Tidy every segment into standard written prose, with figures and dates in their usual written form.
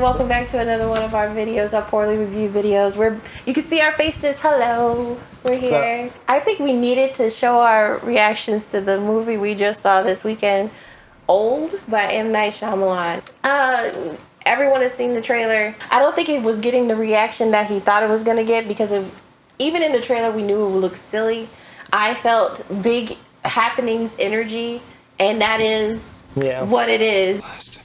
and welcome back to another one of our videos, our poorly reviewed videos, where you can see our faces. Hello, we're here. I think we needed to show our reactions to the movie we just saw this weekend, Old by M.Night Shyamalan. Everyone has seen the trailer. I don't think it was getting the reaction that he thought it was going to get, because even in the trailer we knew it would look silly. I felt big happenings energy, and that is what it is.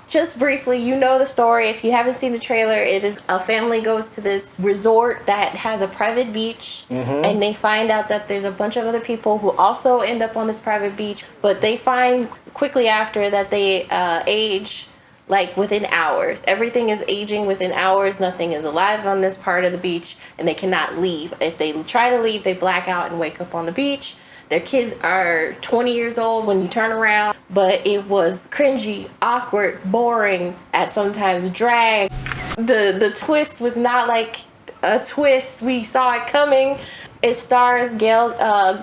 Just briefly, you know the story. If you haven't seen the trailer, it is a family goes to this resort that has a private beach, and they find out that there's a bunch of other people who also end up on this private beach, but they find quickly after that they age like within hours. Everything is aging within hours. Nothing is alive on this part of the beach, and they cannot leave. If they try to leave, they black out and wake up on the beach. Their kids are 20 years old when you turn around, but it was cringy, awkward, boring, at sometimes drag. The twist was not like a twist. We saw it coming. It stars Gail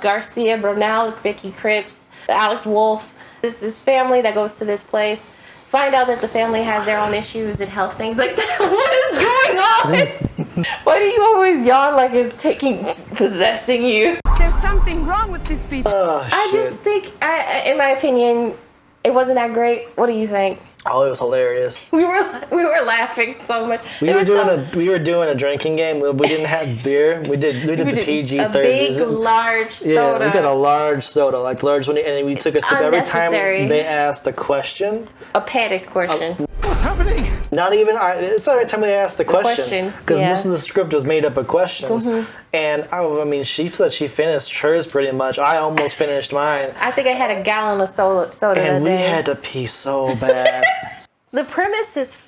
Garcia Bernal, Vicky Krieps, Alex Wolff. This family that goes to this place. Find out that the family has their own issues and health things like that. What is going on? Why do you always yawn like it's possessing you? There's something wrong with this beach. I just think, in my opinion, it wasn't that great. What do you think? Oh, it was hilarious. We were laughing so much. We were doing a drinking game. We didn't have beer. We did the PG-13. A big, large soda. Yeah, we did a large soda, like large one, and we took a sip every time they asked a question. A panicked question. What's happening? Not even. It's every time they asked the question. Because most of the script was made up of questions. And I mean, she said she finished hers pretty much. I almost finished mine. I think I had a gallon of soda and that day. We had to pee so bad. The premise is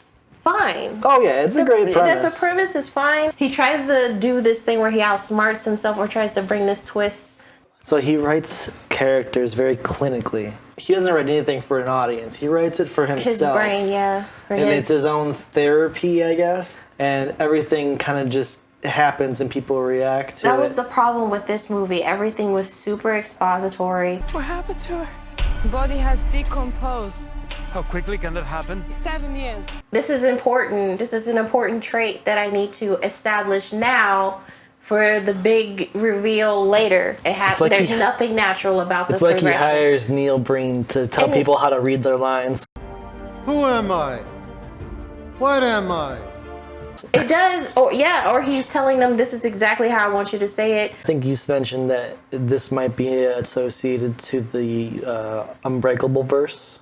fine. Oh yeah, it's a great premise. The premise is fine. He tries to do this thing where he outsmarts himself, or tries to bring this twist. So he writes characters very clinically. He doesn't write anything for an audience. He writes it for himself. His brain, yeah. It's his own therapy, I guess. And everything kind of just happens and people react to it. That was the problem with this movie. Everything was super expository. What happened to her? Body has decomposed. How quickly can that happen? 7 years. This is important. This is an important trait that I need to establish now for the big reveal later. There's nothing natural about this. It's like he hires Neil Breen to tell people how to read their lines. Who am I? What am I? It does, or he's telling them, this is exactly how I want you to say it. I think you mentioned that this might be associated to the Unbreakable verse.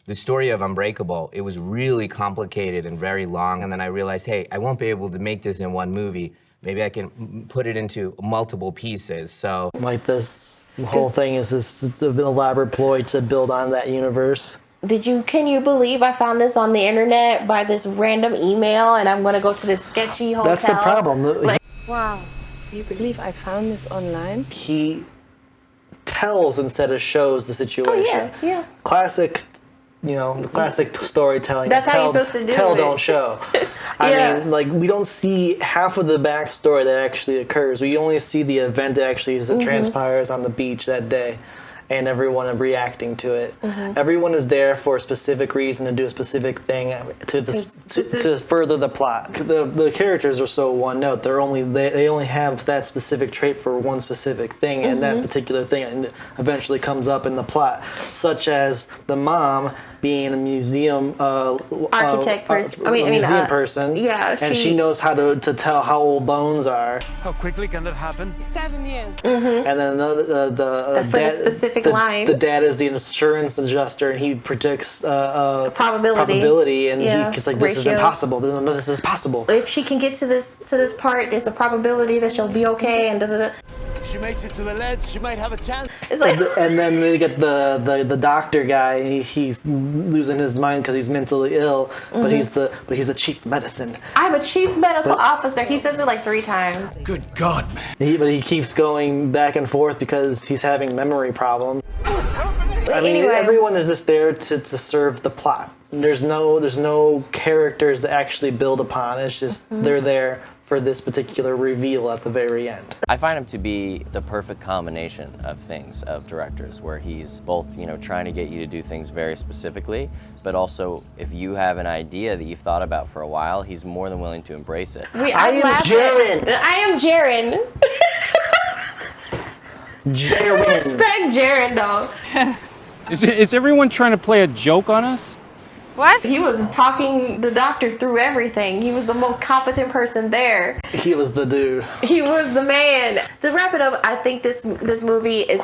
The story of Unbreakable, it was really complicated and very long, and then I realized, hey, I won't be able to make this in one movie. Maybe I can put it into multiple pieces, so... Like this whole thing is it's an elaborate ploy to build on that universe. Can you believe I found this on the internet by this random email, and I'm gonna go to this sketchy hotel? That's the problem. Wow, you believe I found this online? He tells instead of shows the situation. Oh yeah. Classic, the classic storytelling. That's how you're supposed to do it. Tell, don't show. I mean, like, we don't see half of the backstory that actually occurs. We only see the event that actually transpires on the beach that day, and everyone reacting to it. Everyone is there for a specific reason to do a specific thing to further the plot. The characters are so one note. They only have that specific trait for one specific thing, and that particular thing eventually comes up in the plot, such as the mom being a museum architect person. Museum person. Yeah, and she knows how to tell how old bones are. How quickly can that happen? 7 years. And then another the specific line. The dad is the insurance adjuster, and he predicts probability, and he's like, "This is impossible. No, this is possible. If she can get to this part, there's a probability that she'll be okay." And If she makes it to the ledge, she might have a chance. It's like, and then they get the doctor guy. He's losing his mind because he's mentally ill, but he's the chief medicine. I'm a chief medical officer. He says it like 3 times. Good God, man. But he keeps going back and forth because he's having memory problems. What's happening? I mean, everyone is just there to serve the plot. There's no characters to actually build upon. It's just they're there for this particular reveal at the very end. I find him to be the perfect combination of things, of directors, where he's both, you know, trying to get you to do things very specifically, but also if you have an idea that you've thought about for a while, he's more than willing to embrace it. I am Jaren. I am Jaren. Jaren. Respect Jaren, though. Is everyone trying to play a joke on us? What? He was talking the doctor through everything. He was the most competent person there. He was the dude. He was the man. To wrap it up, I think this movie is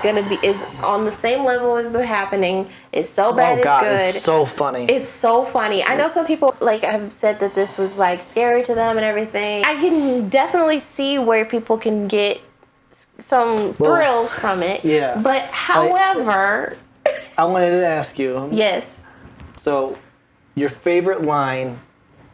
on the same level as The Happening. It's so bad it's good. It's so funny. It's so funny. I know some people have said that this was scary to them and everything. I can definitely see where people can get some thrills from it. Yeah. But however, I wanted to ask you. Yes. So, your favorite line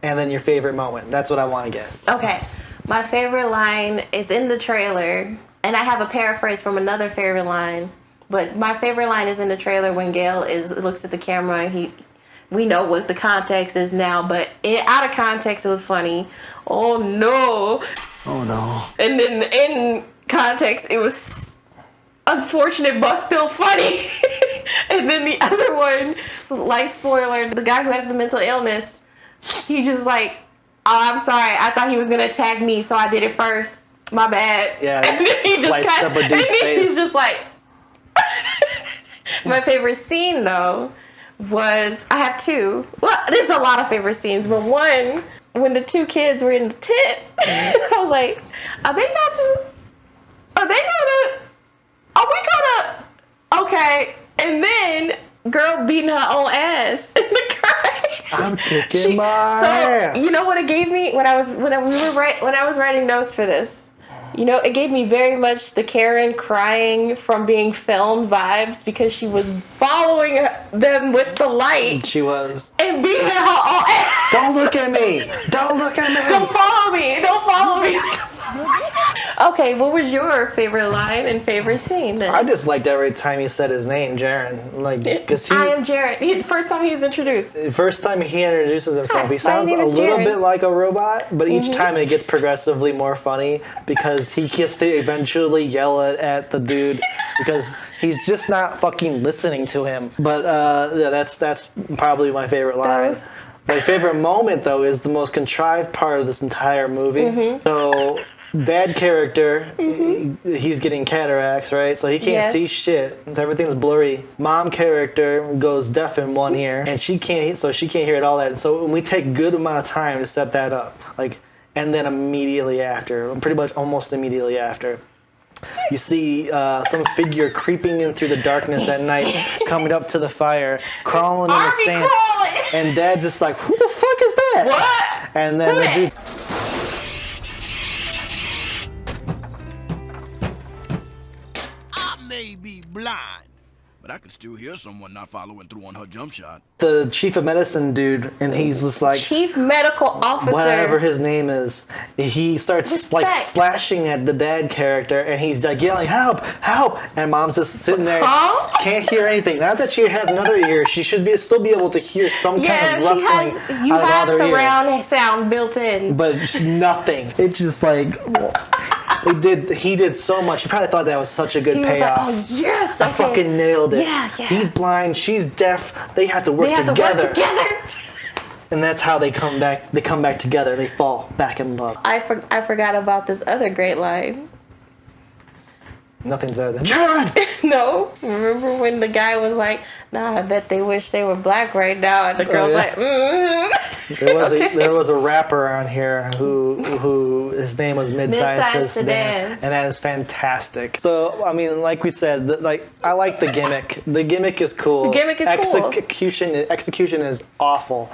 and then your favorite moment. That's what I want to get. Okay. My favorite line is in the trailer, and I have a paraphrase from another favorite line, but my favorite line is in the trailer when Gale looks at the camera and we know what the context is now, but out of context it was funny. Oh no. Oh no. And then in context it was unfortunate but still funny. And then the other one, light spoiler, the guy who has the mental illness, he's just like, oh, I'm sorry, I thought he was gonna attack me, so I did it first. My bad. Yeah. And then he he's just like. My favorite scene though was, I have two. Well, there's a lot of favorite scenes, but one, when the two kids were in the tent, I was like, are we gonna, okay. And then, girl beating her own ass in the car. I'm kicking my ass. So, you know what it gave me when I was writing notes for this? You know, it gave me very much the Karen crying from being filmed vibes, because she was following them with the light. She was. And beating her own ass. Don't look at me. Don't look at me. Don't follow me. Don't follow me. Okay, what was your favorite line and favorite scene then? I just liked every time he said his name, Jaren. Because I am Jaren. First time he's introduced. First time he introduces himself, he sounds a little bit like a robot, but each time it gets progressively more funny because he gets to eventually yell at the dude because he's just not fucking listening to him. But yeah, that's probably my favorite line. My favorite moment, though, is the most contrived part of this entire movie. So, dad character, he's getting cataracts, right? So he can't see shit. So everything's blurry. Mom character goes deaf in one ear, and she can't hear it all that. And so we take a good amount of time to set that up, and then immediately after, pretty much almost immediately after, you see some figure creeping in through the darkness at night, coming up to the fire, crawling in the sand. And Dad's just like, who the fuck is that? What? And then the dude. I may be blind, but I can still hear someone not following through on her jump shot. The chief of medicine dude, and he's just like, Chief Medical Officer, whatever his name is, he starts slashing at the dad character, and he's yelling, help, help, and Mom's just sitting there, can't hear anything. Not that she has another ear, she should still be able to hear some kind of rustling you out of have other surround ear. sound built in, But nothing. It's just he did so much. He probably thought that was such a good payoff. Like, oh yes, I fucking nailed it. Yeah. He's blind, she's deaf. They have to work together. And that's how they come back. They come back together. They fall back in love. I forgot about this other great line. Nothing's better than John. No, remember when the guy was like, "Nah, I bet they wish they were black right now," and the girl's like, There was a rapper on here who his name was Midsize Sedan, and that is fantastic. So I mean, like we said, I like the gimmick. The gimmick is cool. The gimmick is cool. Execution is awful.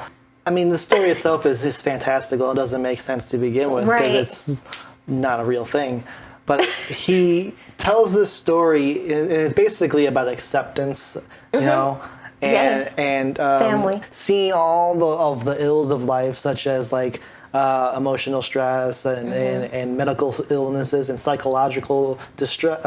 I mean, the story itself is fantastical. It doesn't make sense to begin with because it's not a real thing. But he tells this story, and it's basically about acceptance, you know, and family, seeing all of the ills of life, such as emotional stress and medical illnesses and psychological distress.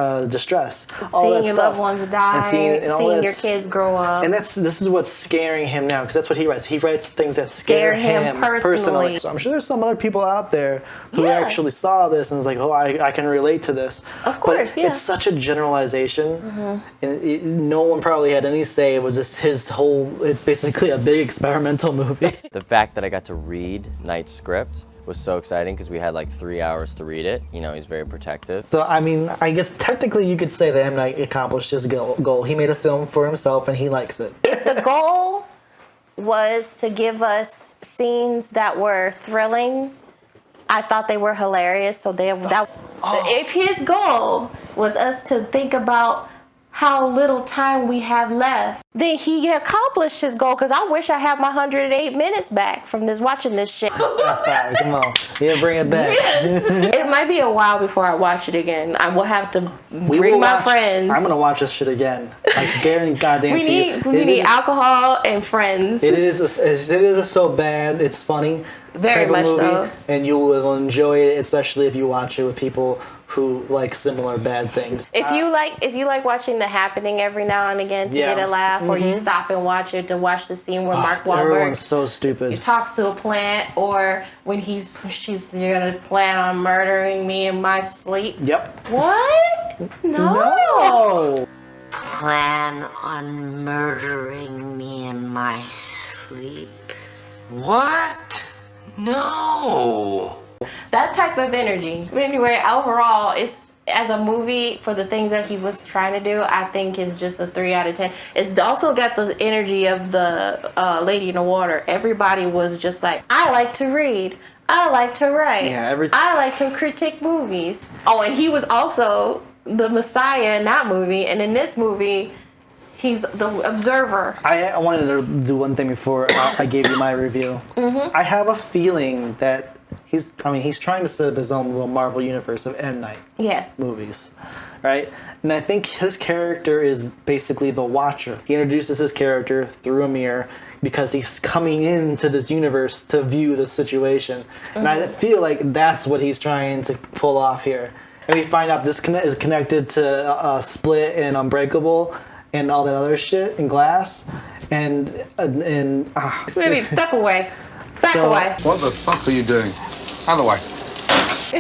All Seeing that your stuff. loved ones die, And all seeing your that's- kids grow up. And this is what's scaring him now, because that's what he writes. He writes things that scare him personally. So I'm sure there's some other people out there who Yeah. actually saw this and is like, oh, I can relate to this. Of course, but yeah. It's such a generalization, and no one probably had any say. It was just his whole. It's basically a big experimental movie. The fact that I got to read Knight's script was so exciting because we had like 3 hours to read it. You know, he's very protective. So I mean, I guess technically you could say that M. Night accomplished his goal. He made a film for himself, and he likes it. The goal was to give us scenes that were thrilling. I thought they were hilarious. So if his goal was us to think about how little time we have left, then he accomplished his goal, because I wish I had my 108 minutes back from watching this shit. Come on, yeah, bring it back. Yes. It might be a while before I watch it again. I will have to bring my friends. I'm gonna watch this shit again. Like, guarantee, goddamn. We need alcohol and friends. It is so bad. It's funny. Very type of much movie, so. And you will enjoy it, especially if you watch it with people who like similar bad things. If you like watching The Happening every now and again to get a laugh, or you stop and watch it to watch the scene where Mark Wahlberg Everyone's so stupid. talks to a plant, or when you're gonna plan on murdering me in my sleep. Yep. What? No. Plan on murdering me in my sleep? What? No. That type of energy. Anyway, overall, it's, as a movie, for the things that he was trying to do, I think it's just a 3 out of 10. It's also got the energy of the Lady in the Water. Everybody was just like, I like to read. I like to write. Yeah, I like to critique movies. Oh, and he was also the Messiah in that movie. And in this movie, he's the observer. I wanted to do one thing before I gave you my review. I have a feeling that he's trying to set up his own little Marvel universe of M.Night movies, right? And I think his character is basically the Watcher. He introduces his character through a mirror because he's coming into this universe to view the situation. And I feel like that's what he's trying to pull off here. And we find out this is connected to Split and Unbreakable and all that other shit in Glass. And We need to step away. Back away. What the fuck are you doing? Out of the way.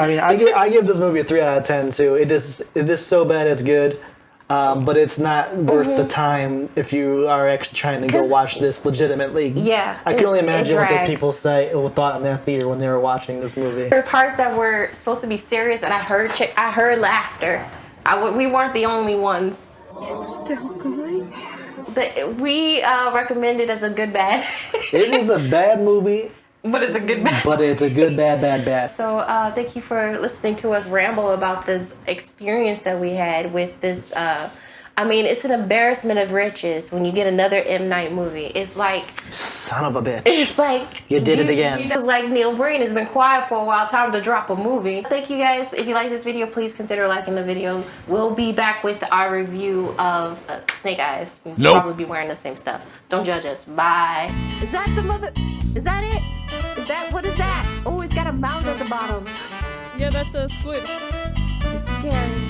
I mean, I give this movie a 3 out of 10 too. It is so bad it's good, but it's not worth the time if you are actually trying to go watch this legitimately. Yeah, I can only imagine what those drags. people thought in that theater when they were watching this movie. There were parts that were supposed to be serious, and I heard laughter. We weren't the only ones. It's still going. We recommend it as a good bad. It is a bad movie, But it's a good bad. but it's a good bad. So thank you for listening to us ramble about this experience that we had with this. It's an embarrassment of riches when you get another M. Night movie. It's like, Son of a bitch. it's like You did it again. It's like Neil Breen has been quiet for a while. Time to drop a movie. Thank you guys. If you like this video, please consider liking the video. We'll be back with our review of Snake Eyes. We'll probably be wearing the same stuff. Don't judge us. Bye. Is that the mother? Is that it? What is that? Oh, it's got a mound at the bottom. Yeah, that's a squid. It's scary.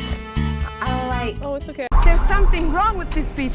I don't like. Oh, it's okay. There's something wrong with this beach.